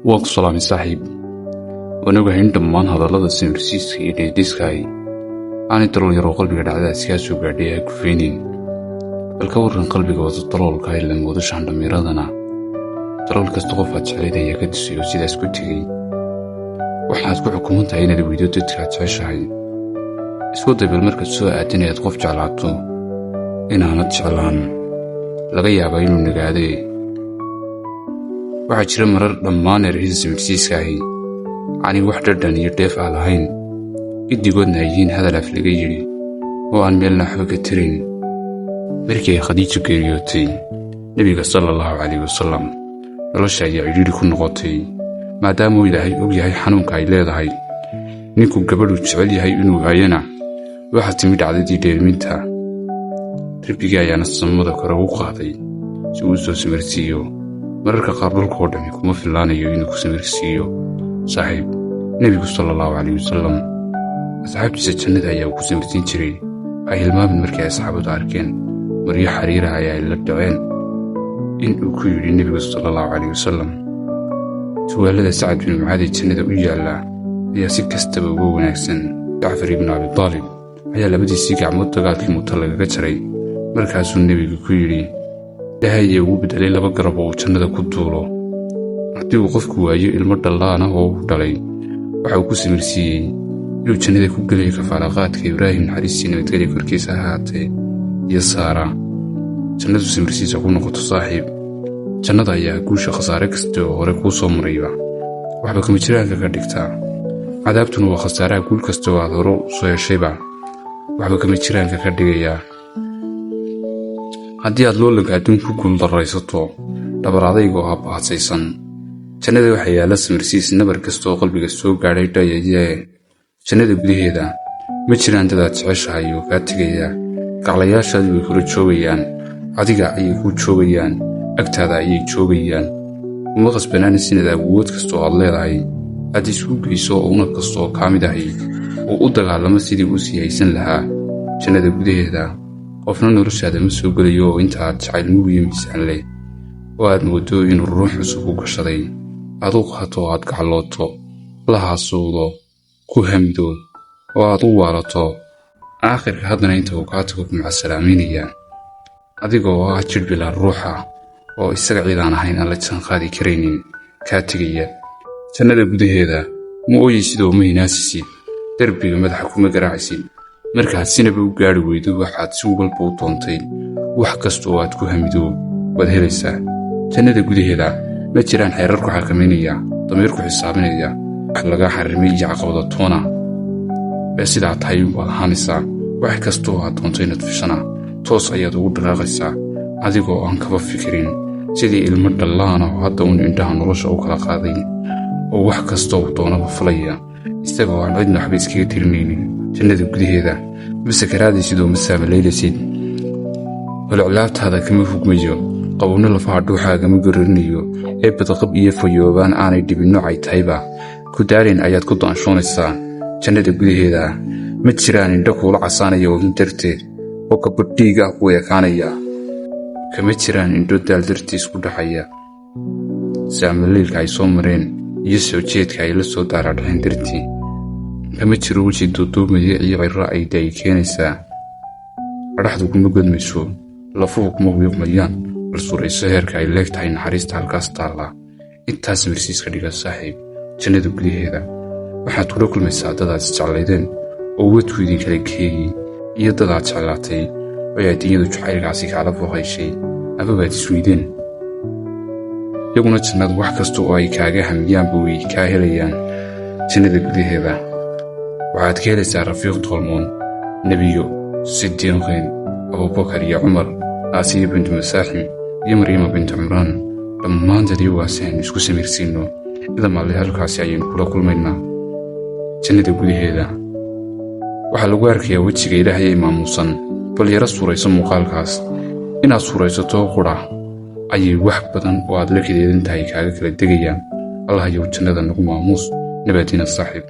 Waad salaamay saaxiib. Waan ogahay in dhammaan hadallada simirsiiska iyo dheedhiska aanay dalool yaroo qalbiga dhacdaas kaa soo gaadhay ay ku feenin. Bal ka warran qalbiga wada daloolka ay la moodo shandhamiradana. Dalool kasta qof aad jeclayd ayaa ka dhisayo sidaas ku tegey. Waxaad ku xukuman tahay inaad weydo dadka aad jeceshahay. Isku day bal markaad soo aadin inaad qof jeclaato inaanad jeclaan. Laga yaabaa inuu nagaadee. waxaa jira marar dhammaan erayada simirsiiska aanay wax dhadhan iyo dheef ah lahayn, giddigoodna ay yihiin hadal af laga yidhi oo aan meelna waxba ka tirayn. markii ay Khadiijo geeriyootay, Nabiga sallallahu alayhi wasallam nolosha ayaa cidhiidhi ku noqotay, maadaama uu Ilaahay og yahay xanuunka ay leedahay. ninku gabadhu jecel yahay inuu waayana waxaa timi dhacdadii dheelminta. Rabbigii ayaana samada kore u qaaday si uu soo simirsiiyo. mararka qaar dhulka oo dhami kuma filaanayo inuu ku simirsiiyo. saaxiib, Nabigu sallallahu alayhi wasallam asxaabtiisa jannada ayaa ku simirsiin jiray. waxay hilmaamin markii ay saxaabadu arkeen maryo xariira ayaa la dhaceen in uu ku yidhi Nabigu sallallahu alayhi wasallam, tuwaalada Sacad bin Mucaad ee jannada u yaalla ayaa si kastaba uga wanaagsan. Jacfar ibn Abi Taalib ayaa labadiisii gacmood dagaalkii Mu'ta lagaga jaray. markaasuu Nabigu ku yidhi, Ilaahay ayaa ugu bedelay 2 garab oo jannada ku duulo. haddii uu qofku waayo ilmo dhallaana oo uu dhalay, waxa uu ku simirsiiyey inuu jannada ku gelayo kafaaraqaadka Ibraahim naxariistii nabadgelya korkiisa ha ahaatee iyo Saara. jannadu simirsiisa ku noqoto saaxiib. jannada ayaa guusha khasaare kasta oo hore kuu soo marayba waxba kama jiraanka ka dhigtaa. cadaabtuna waa khasaaraha guul kasta oo aad hore u soo heshayba waxba kama jiraanka ka dhigayaa. haddii aad loolanka adduunka ku guuldarraysato dhabar adayga oo habaadsaysan, jannada waxaa yaalla simirsiis nabar kasta oo qalbiga soo gaadhay dhayayee. jannada gudaheeda ma jiraan dad aad jeceshahay oo kaa tegaya. gaclayaashaadu way kula joogayaan, adiga ayay kuu joogayaan, agtaada ayay joogayaan. uma qasbanaanaysa inaad awood kasta oo aad leedahay aad isku geyso oo unag kasta oo kaa mid ahi oo u dagaalamo sidii uu sii haysan lahaa. jannada gudaheeda qofna noloshaada ma soo gelayo oo inta aad jacayl mugiyo miisaan leh oo aad moodo inuu ruux cusub u gashaday aad u qaato oo aad gaclooto, la haasuudo, ku hamido oo aad u waalato. aakhirka haddana inta uu kaa tago ku macasalaamaynayaa adigoo ah jidh bilaa ruuxa oo isaga cidaan ahayn aan la jaanqaadi karaynin kaa tegaya. jannada gudaheeda ma ooyaysid oo ma hinaasisid, derbiga madaxa kuma garaacaysid. markaad sinaba u gaari weydo waxaad si walba u doontay, wax kasta oo aad ku hamido waad helaysaa. jannada gudaheeda ma jiraan xeerar ku xakamaynaya, damiir ku xisaabinaya, wax lagaa xarimay iyo caqabada toona. ee sidaa tahay waad ahaanaysaa. wax kasta oo aad doonto inaad fishana toos ayaad ugu dhaqaaqaysaa adigoo aan kaba fikirin, sidii ilmo dhallaana oo hadda uun indhaha nolosha u kala qaaday oo wax kasta uu doonaba fulaya isagoo aan cidna waxba iskaga tirinaynin. jannada gudaheeda ma sakaraadaysid oo ma saamalaylaysid. walclaabtaada kama hugmayo, qabowna lafaha dhuuxaaga ma gararinayo. ee badaqab iyo fayoobaan aanay dhibin noocay tahayba ku daarin ayaad ku daanshoonaysaa. jannada gudaheeda ma jiraan indho kuula casaanaya oogin darteed oo kabadhiig ah ku ekaanaya. kama jiraan indho daal dartiis ku dhaxaya saamalaylka ay soo mareen iyo soo jeedka ay la soo daaraadhaxeen dartii. kama jiro weji duuduubmaya iyo cirro ay daayi keenaysaa. adhaxdu kuma godmayso, lafuhu kuma wiiqmayaan, bal surayso heerka ay leeg tahay naxariista halkaas taalla. intaas simirsiiska dhiga saaxiib. jannada gudaheeda waxaad kula kulmaysaa dadaad isjeclaydeen oo wadku idin kala geeyey, iyo dadaad jeclaatay oo ay adduunyadu jacaylkaasi kaala booqayshay amabaad isweydeen. iyaguna jannadu wax kasta oo ay kaaga hamiyaanba way kaa helayaan. jannada gudaheeda waxaad ka helaysaa rafiiq tolmoon, nebiyo, sidiiqiin, abubakar iyo cumar, aasiya bintu masaaxim iyo maryama bintu cimraan. dhammaanteed iyagaasi aynu isku samirsiinno idam alle halkaasi ayaynu kula kulmaynaa. jannada gudaheeda waxaa lagu arkayaa wejiga Ilaahay ee maamuusan. bal yara suurayso muuqaalkaas. inaad suuraysato qura ayay wax badan oo aad la kadeedan tahay kaaga kala degayaan. allah yow jannada nagu maamuus. nabaadiina saaxiib.